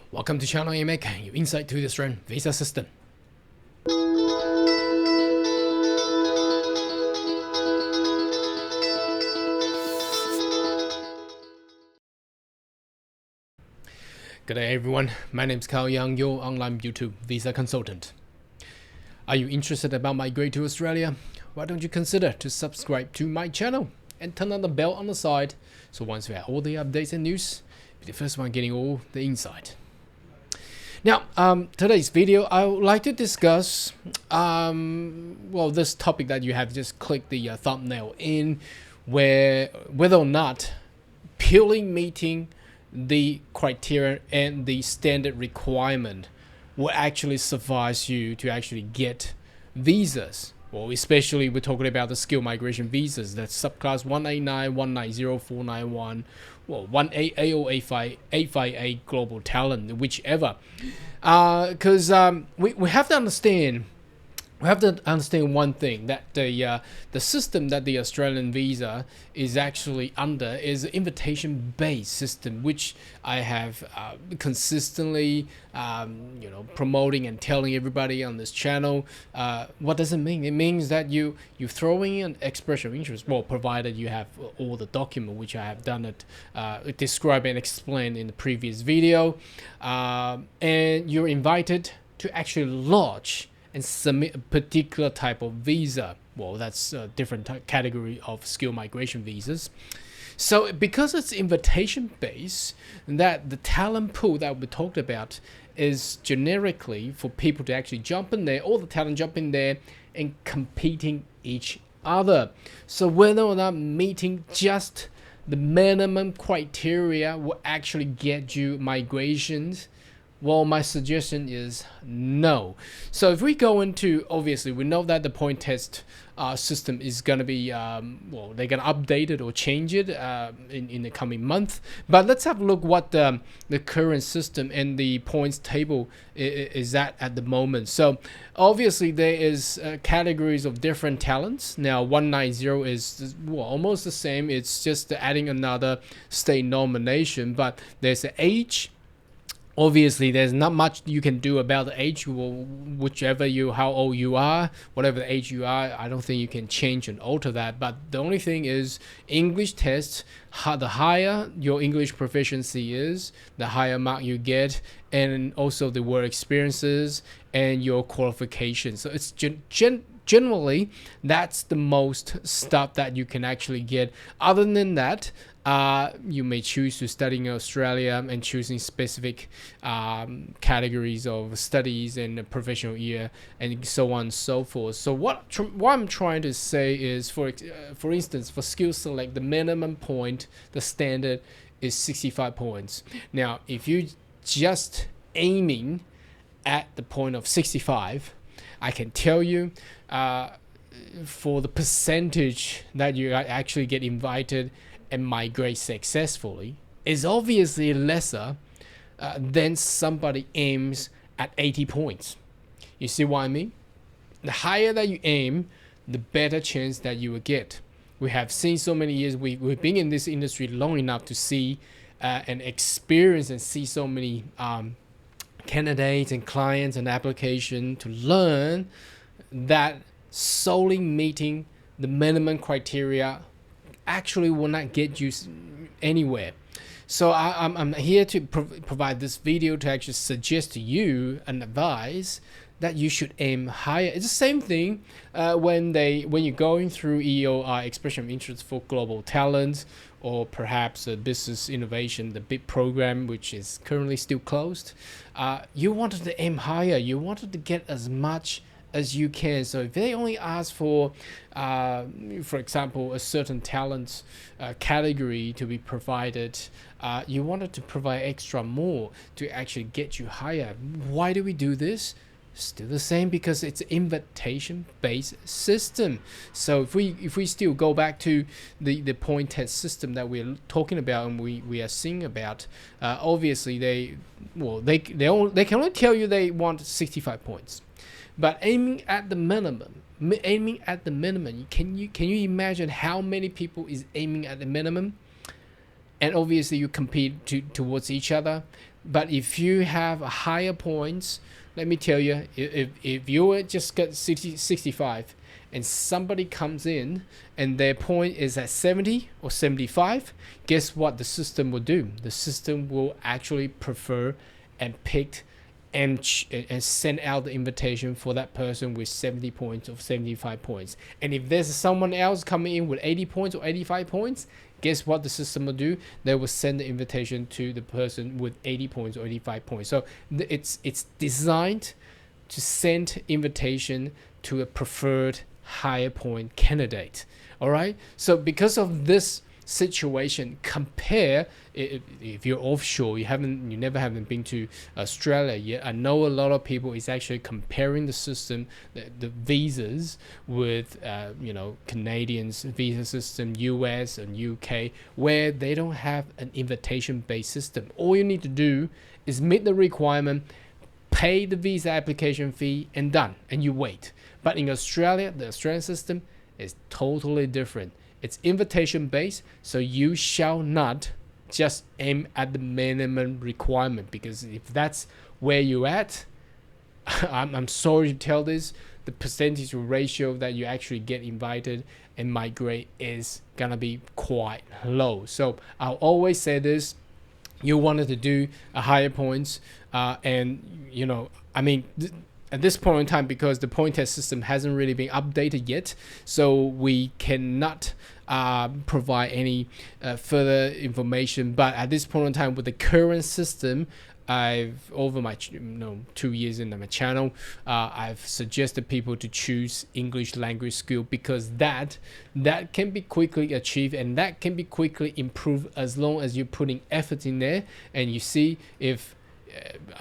Welcome to Channel AMEC, your insight to the Australian visa system. Good day everyone, my name is Carl Young, your online YouTube visa consultant. Are you interested about migrating to Australia? Why don't you consider to subscribe to my channel and turn on the bell on the side, so once we have all the updates and news, be the first one getting all the insight. Now, today's video, I would like to discuss, this topic that you have just clicked the thumbnail in, whether or not purely meeting the criteria and the standard requirement will actually suffice you to actually get visas. Well, especially we're talking about the skill migration visas, that's subclass 189, 190, 491, well, 188 or 858 global talent, whichever. Because we have to understand. We have to understand one thing, that the system that the Australian visa is actually under is an invitation-based system, which I have consistently, promoting and telling everybody on this channel. What does it mean? It means that you throwing an expression of interest, well, provided you have all the document, which I have done it, describe and explain in the previous video, and you're invited to actually lodge and submit a particular type of visa. Well, that's a different category of skill migration visas. So because it's invitation based, that the talent pool that we talked about is generically for people to actually jump in there, all the talent jump in there and competing each other. So whether or not meeting just the minimum criteria will actually get you migrations, well, my suggestion is no. So if we go into, obviously we know that the point test system is going to be, they're going to update it or change it in the coming month. But let's have a look what the current system and the points table is at the moment. So obviously there is categories of different talents. Now 190 is almost the same. It's just adding another state nomination, but there's an age. Obviously, there's not much you can do about the age. How old you are, whatever the age you are, I don't think you can change and alter that. But the only thing is English tests. The higher your English proficiency is, the higher mark you get, and also the work experiences and your qualifications. So it's generally that's the most stuff that you can actually get. Other than that, you may choose to study in Australia and choosing specific categories of studies and a professional year and so on and so forth. So what I'm trying to say is, for instance, for skill select, the minimum point, the standard is 65 points. Now, if you just aiming at the point of 65, I can tell you for the percentage that you actually get invited and migrate successfully is obviously lesser than somebody aims at 80 points. You see what I mean? The higher that you aim, the better chance that you will get. We have seen so many years, we've been in this industry long enough to see and experience and see so many candidates and clients and application to learn that solely meeting the minimum criteria actually will not get you anywhere. So I'm here to provide this video to actually suggest to you and advise that you should aim higher. It's the same thing when you're going through EOR, expression of interest for global talent, or perhaps a business innovation, the big program which is currently still closed. You wanted to aim higher. You wanted to get as much as you can. So if they only ask for example, a certain talent category to be provided, you wanted to provide extra more to actually get you higher. Why do we do this? Still the same, because it's an invitation-based system. So if we still go back to the point test system that we're talking about and we are seeing about, obviously they can only tell you they want 65 points. But aiming at the minimum, can you imagine how many people is aiming at the minimum? And obviously you compete towards each other. But if you have higher points, let me tell you, if you just got 65 and somebody comes in and their point is at 70 or 75, guess what the system will do? The system will actually prefer and pick and send out the invitation for that person with 70 points or 75 points. And if there's someone else coming in with 80 points or 85 points, guess what the system will do? They will send the invitation to the person with 80 points or 85 points. So it's designed to send invitation to a preferred higher point candidate. All right. So because of this situation, compare if you're offshore, you never haven't been to Australia yet. I know a lot of people is actually comparing the system, the visas with Canadians visa system, US and UK, where they don't have an invitation based system. All you need to do is meet the requirement, pay the visa application fee, and done, and you wait. But in Australia, the Australian system is totally different. It's invitation based, so you shall not just aim at the minimum requirement, because if that's where you're at, I'm sorry to tell this, the percentage ratio that you actually get invited and migrate is gonna be quite low. So I'll always say this: you wanted to do a higher points, at this point in time, because the point test system hasn't really been updated yet, so we cannot provide any further information. But at this point in time, with the current system, I've over my 2 years in my channel, I've suggested people to choose English language skill, because that can be quickly achieved and that can be quickly improved as long as you're putting effort in there. And you see, if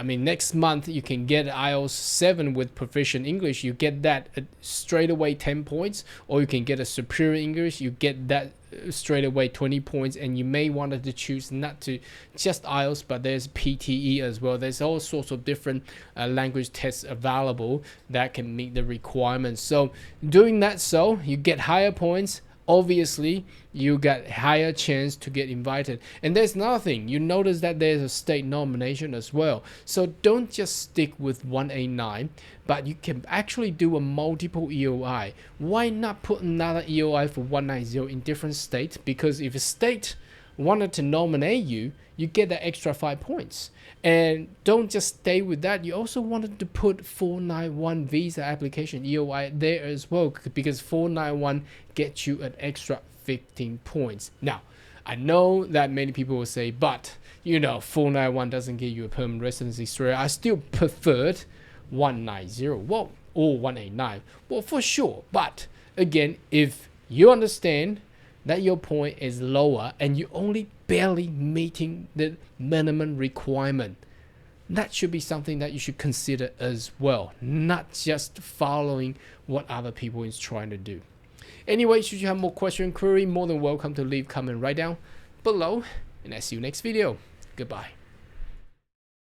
next month you can get IELTS 7 with proficient English, you get that straight away 10 points, or you can get a superior English, you get that straight away 20 points. And you may want to choose not to just IELTS, but there's PTE as well. There's all sorts of different language tests available that can meet the requirements. So doing that, so you get higher points, obviously you got higher chance to get invited. And there's another thing, you notice that there's a state nomination as well. So don't just stick with 1A9, but you can actually do a multiple EOI. Why not put another EOI for 190 in different states? Because if a state wanted to nominate you, you get that extra 5 points. And don't just stay with that, you also wanted to put 491 visa application EOI there as well, because 491 gets you an extra 15 points. Now, I know that many people will say, but 491 doesn't give you a permanent residency Australia. I still preferred 190 or 189. Well, for sure. But again, if you understand that your point is lower and you're only barely meeting the minimum requirement, that should be something that you should consider as well, not just following what other people is trying to do. Anyway, should you have more question query, more than welcome to leave comment right down below, and I see you next video. Goodbye.